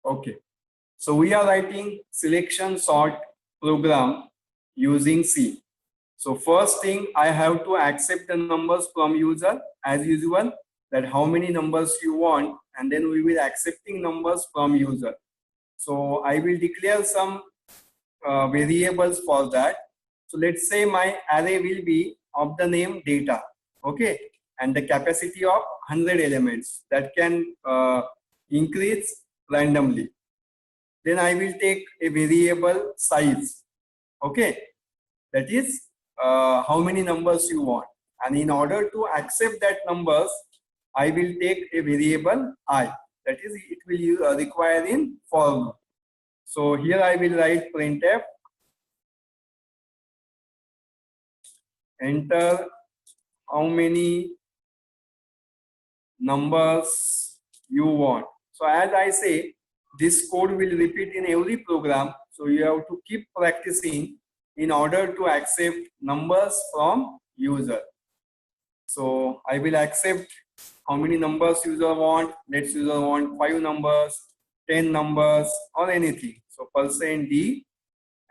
Okay. So we are writing selection sort program using C. So first thing, I have to accept the numbers from user as usual, that how many numbers you want, and then we will accepting numbers from user. So I will declare some variables for that. So let's say my array will be of the name data, okay, and the capacity of 100 elements that can increase randomly. Then I will take a variable size, okay, that is how many numbers you want, and in order to accept that numbers, I will take a variable I, that is it will require in for loop. So here I will write printf enter how many numbers you want. So as I say, this code will repeat in every program, so you have to keep practicing in order to accept numbers from user. So I will accept how many numbers user want. Let's user want 5 numbers, 10 numbers, or anything. So %d,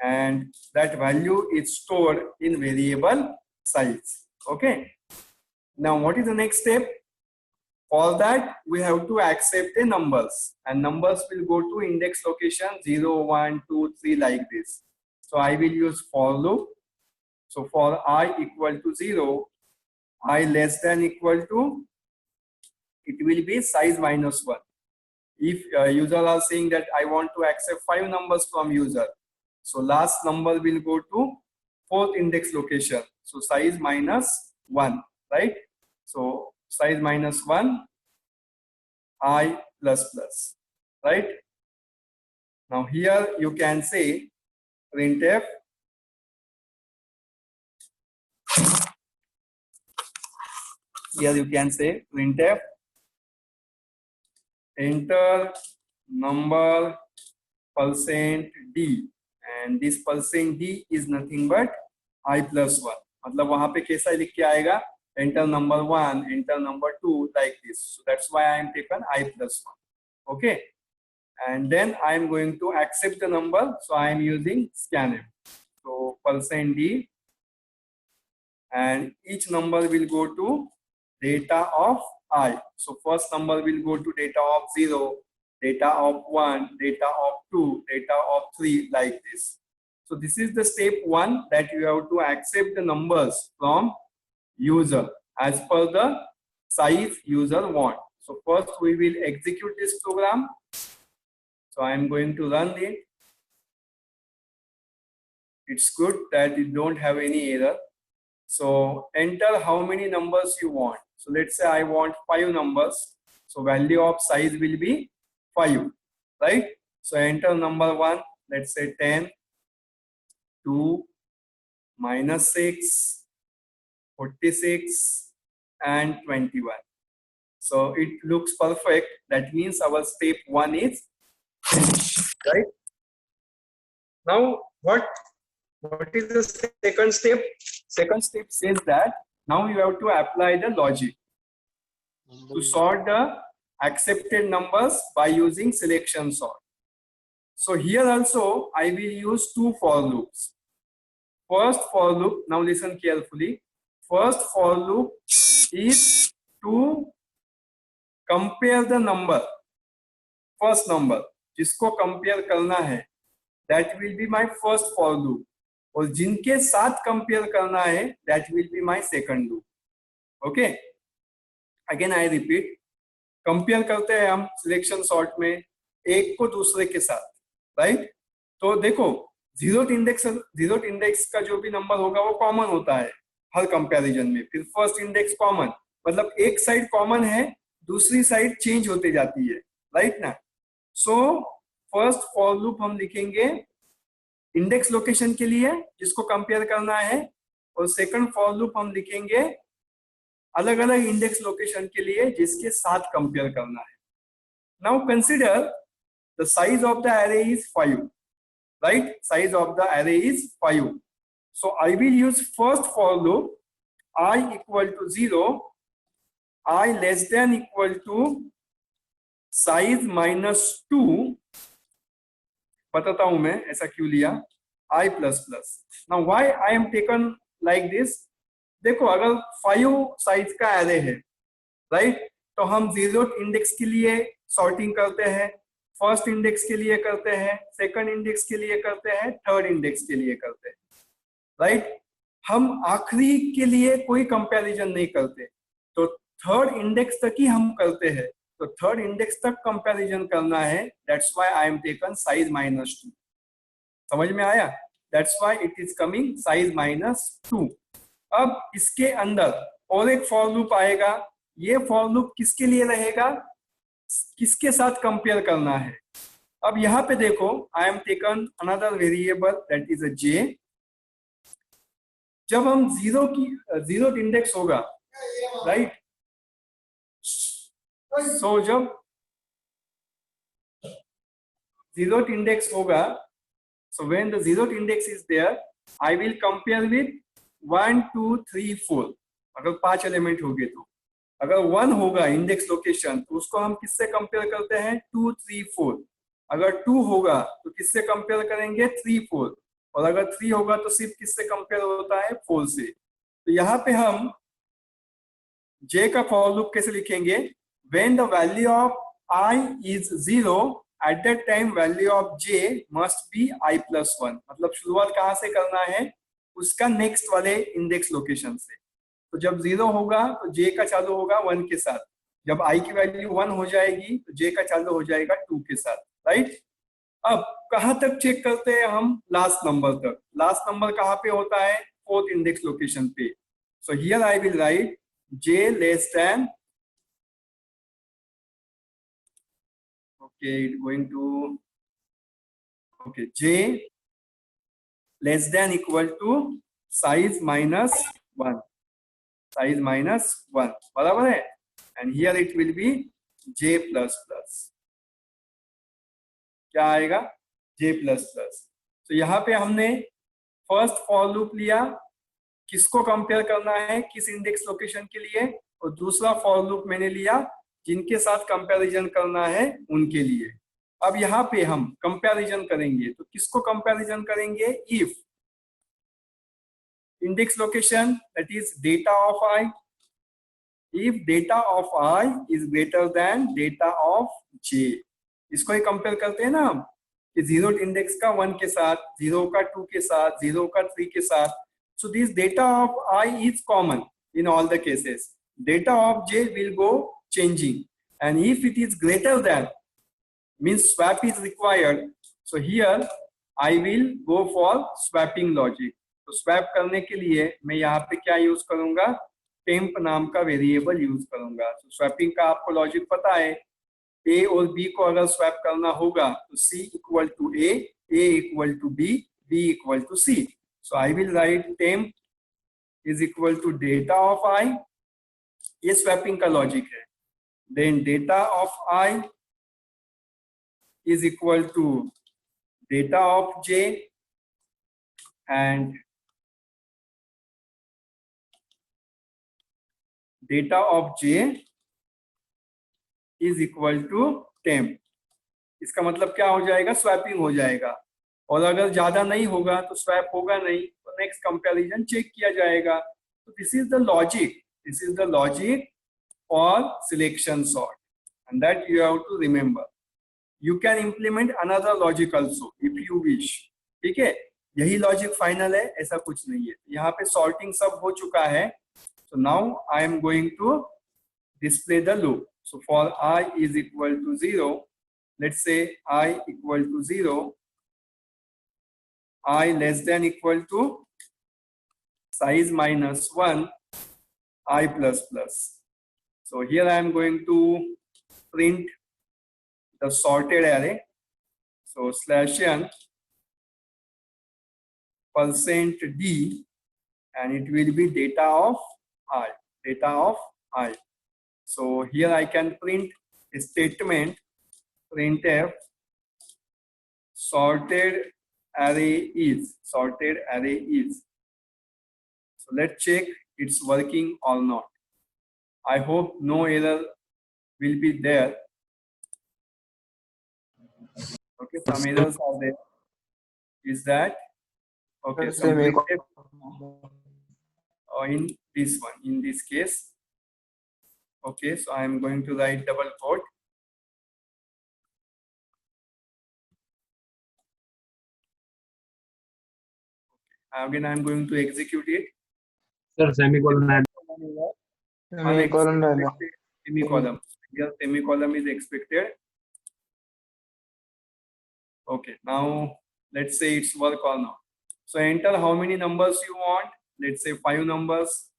and that value is stored in variable size. Okay. Now what is the next step? For that we have to accept the numbers, and numbers will go to index location 0, 1, 2, 3 like this. So I will use for loop. So for I equal to 0, I less than equal to, it will be size minus 1. If user are saying that I want to accept 5 numbers from user, so last number will go to 4th index location. So size minus 1, right? So size minus 1, I plus plus, right? Now here you can say printf here you can say printf enter number %d, and this %d is nothing but I plus 1. मतलब वहां पे कैसा लिख के आएगा, enter number 1, enter number 2, like this. So that's why I am taken I plus 1. Okay, and then I am going to accept the number, so I am using scanf. So %d, and each number will go to data of I. So first number will go to data of 0, data of 1, data of 2, data of 3, like this. So this is the step 1, that you have to accept the numbers from user as per the size user want. So first we will execute this program. So I am going to run it. It's good that you don't have any error. So enter how many numbers you want. So let's say I want 5 numbers. So value of size will be 5, right? So enter number 1, let's say 10, 2, -6, 46, and 21. So it looks perfect. That means our step 1 is finished, right? Now what is the second step? Second step says that now you have to apply the logic to sort the accepted numbers by using selection sort. So here also I will use 2 for loops. First for loop, now listen carefully. First for loop is to compare the number. First number जिसको compare करना है, that will be my first for loop. और जिनके साथ compare करना है, that will be my second loop. Okay. Again I repeat. Compare करते हैं हम सिलेक्शन सॉर्ट में एक को दूसरे के साथ, राइट? तो देखो जीरोथ इंडेक्स का जो भी नंबर होगा वो कॉमन होता है हर कंपैरिजन में. फिर फर्स्ट इंडेक्स कॉमन, मतलब एक साइड कॉमन है, दूसरी साइड चेंज होते जाती है, राइट ना? सो फर्स्ट फॉर लूप हम लिखेंगे इंडेक्स लोकेशन के लिए जिसको कंपेयर करना है, और सेकंड फॉर लूप हम लिखेंगे अलग अलग इंडेक्स लोकेशन के लिए जिसके साथ कंपेयर करना है. Now consider the size of the array is 5, right? Size of the array is 5. So I will use first for loop I equal to 0, I less than equal to size minus 2, बताता हूं मैं ऐसा क्यों लिया i plus plus. Now why I am taken like this, देखो अगर 5 size का array है, राइट, तो हम जीरो इंडेक्स के लिए सॉर्टिंग करते हैं, फर्स्ट इंडेक्स के लिए करते हैं, सेकंड इंडेक्स के लिए करते हैं, थर्ड इंडेक्स के लिए करते हैं, राइट। हम आखिरी के लिए कोई कंपैरिजन नहीं करते, तो थर्ड इंडेक्स तक ही हम करते हैं, तो थर्ड इंडेक्स तक कंपैरिजन करना है, that's why I am taken size -2। समझ में आया? That's why it is coming size -2। अब इसके अंदर और एक फॉर लूप आएगा, ये फॉर लूप किसके लिए रहेगा, किसके साथ कंपेयर करना है। अब यहाँ पे देखो I am taken another variable that is a J. जब हम जीरो इंडेक्स होगा, राइट, सो जब जीरो इंडेक्स होगा, so when the zeroth index is there, I will compare with 1 2 3 4। अगर 5 एलिमेंट होंगे तो अगर 1 होगा इंडेक्स लोकेशन तो उसको हम किससे कंपेयर करते हैं, 2 3 4। अगर 2 होगा तो किससे कंपेयर करेंगे, 3 4। और अगर 3 होगा तो सिर्फ किससे कंपेयर होता है, 4 से। तो यहाँ पे हम j का फॉर लूप कैसे लिखेंगे, when the value of I is 0 at that time value of j must be I plus 1। मतलब शुरुआत कहाँ से करना है, उसका नेक्स्ट वाले इंडेक्स लोकेशन से। तो जब 0 होगा तो j का चालू होगा 1 के साथ, जब I की वैल्यू 1 हो जाएगी तो j का चालू हो जाएगा 2 के साथ, राइट। अब कहाँ तक चेक करते हैं हम, लास्ट नंबर तक। लास्ट नंबर कहाँ पे होता है, फोर्थ इंडेक्स लोकेशन पे। So here I will write j less than, okay, it's going to, okay, j less than equal to size -1, size -1, बराबर है। and here it will be j plus plus, क्या आएगा, j plus plus। तो यहाँ पे हमने first for loop लिया, किसको कंपेयर करना है, किस इंडेक्स लोकेशन के लिए, और दूसरा फॉर लूप मैंने लिया जिनके साथ कंपैरिजन करना है उनके लिए। अब यहाँ पे हम कंपैरिजन करेंगे, तो किसको कंपैरिजन करेंगे, if index location that is data of i, if data of i is greater than data of j। इसको ही कंपेयर करते हैं ना हम, कि जीरो इंडेक्स का 1 के साथ, 0 का 2 के साथ, 0 का 3 के साथ। So this data of I is common in all the cases. Data of j will go changing, and if it is greater than, means swap is required. So here I will go for swapping logic. तो swap करने के लिए मैं यहाँ पे क्या use करूंगा, temp नाम का वेरिएबल यूज करूंगा। तो swapping का आपको लॉजिक पता है, a और b को अगर swap करना होगा तो c equal to a equal to b equal to c। So I will write temp is equal to data of I, ये swapping का लॉजिक है। Then data of I is equal to data of j, and data of j is equal to temp। इसका मतलब क्या हो जाएगा, swapping हो जाएगा। और अगर ज्यादा नहीं होगा तो स्वैप होगा नहीं, तो नेक्स्ट कंपैरिजन चेक किया जाएगा। तो this is the logic, this is the logic for selection sort, and that you have to remember. You can implement another logic also if you wish, ठीक है। यही लॉजिक फाइनल है, ऐसा कुछ नहीं है। यहाँ पे सॉर्टिंग सब हो चुका है। So now I am going to display the loop. So for I is equal to 0, let's say I equal to 0, I less than equal to size -1, I plus plus. So here I am going to print the sorted array. So /n %d, and it will be data of I, data of I. So here I can print a statement, printf sorted array is, sorted array is. So let's check it's working or not. I hope no error will be there. Okay, some errors are there. Is that okay? So in this one, in this case, okay, so I am going to write double quote. Again, I am going to execute it. Sir, semicolon. Semicolon. Here, semicolon is expected. Okay, now let's say it's work or not. So enter how many numbers you want. Let's say 5 numbers.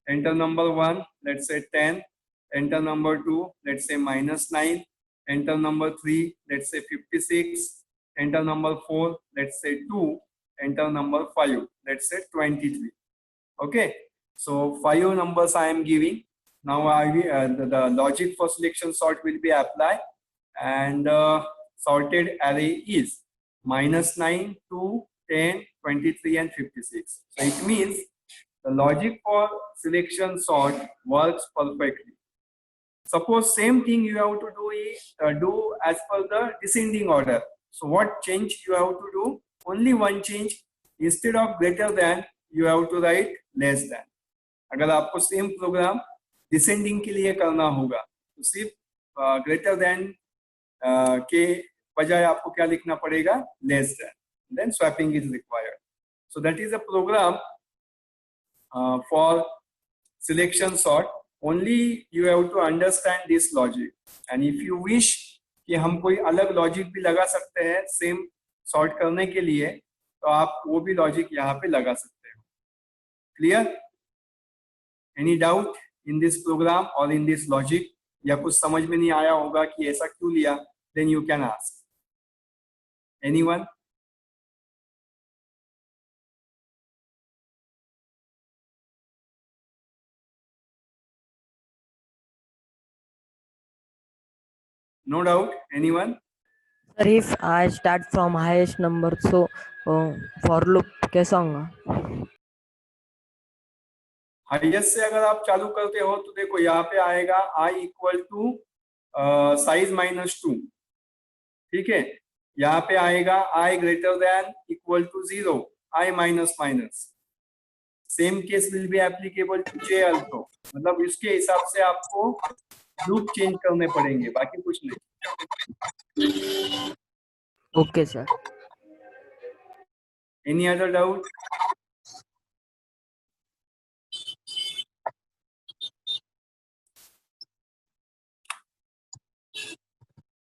Enter number 1, let's say 10. Enter number 2, let's say -9. Enter number 3, let's say 56. Enter number 4, let's say 2. Enter number 5, let's say 23. Okay, so 5 numbers I am giving. Now the logic for selection sort will be applied, and sorted array is -9, 2, 10, 23 and 56. So it means the logic for selection sort works perfectly. Suppose same thing you have to do as per the descending order. So what change you have to do? Only one change. Instead of greater than, you have to write less than. अगर आपको same programme descending के लिए करना होगा तो सिर्फ greater than के बजाय आपको क्या लिखना पड़ेगा? Less than. Then swapping is required. So that is a program for selection sort. Only you have to understand this logic, and if you wish कि हम कोई अलग लॉजिक भी लगा सकते हैं सेम सॉर्ट करने के लिए, तो आप वो भी लॉजिक यहाँ पे लगा सकते हो. Clear? Any doubt in this program और इन दिस लॉजिक? या कुछ समझ में नहीं आया होगा कि ऐसा क्यों लिया? Then you can ask. Anyone? No doubt. Anyone? Sir, if I start from highest number, so for loop कैसा होगा? हाईएस्ट से अगर आप चालू करते हो तो देखो यहाँ पे आएगा i इक्वल टू साइज -2. ठीक है, यहाँ पे आएगा i greater than equal to 0, i minus minus. Same case will be applicable to j also. मतलब इसके हिसाब से आपको लूप चेंज करने पड़ेंगे, बाकी कुछ नहीं. Okay, sir. Any other doubt?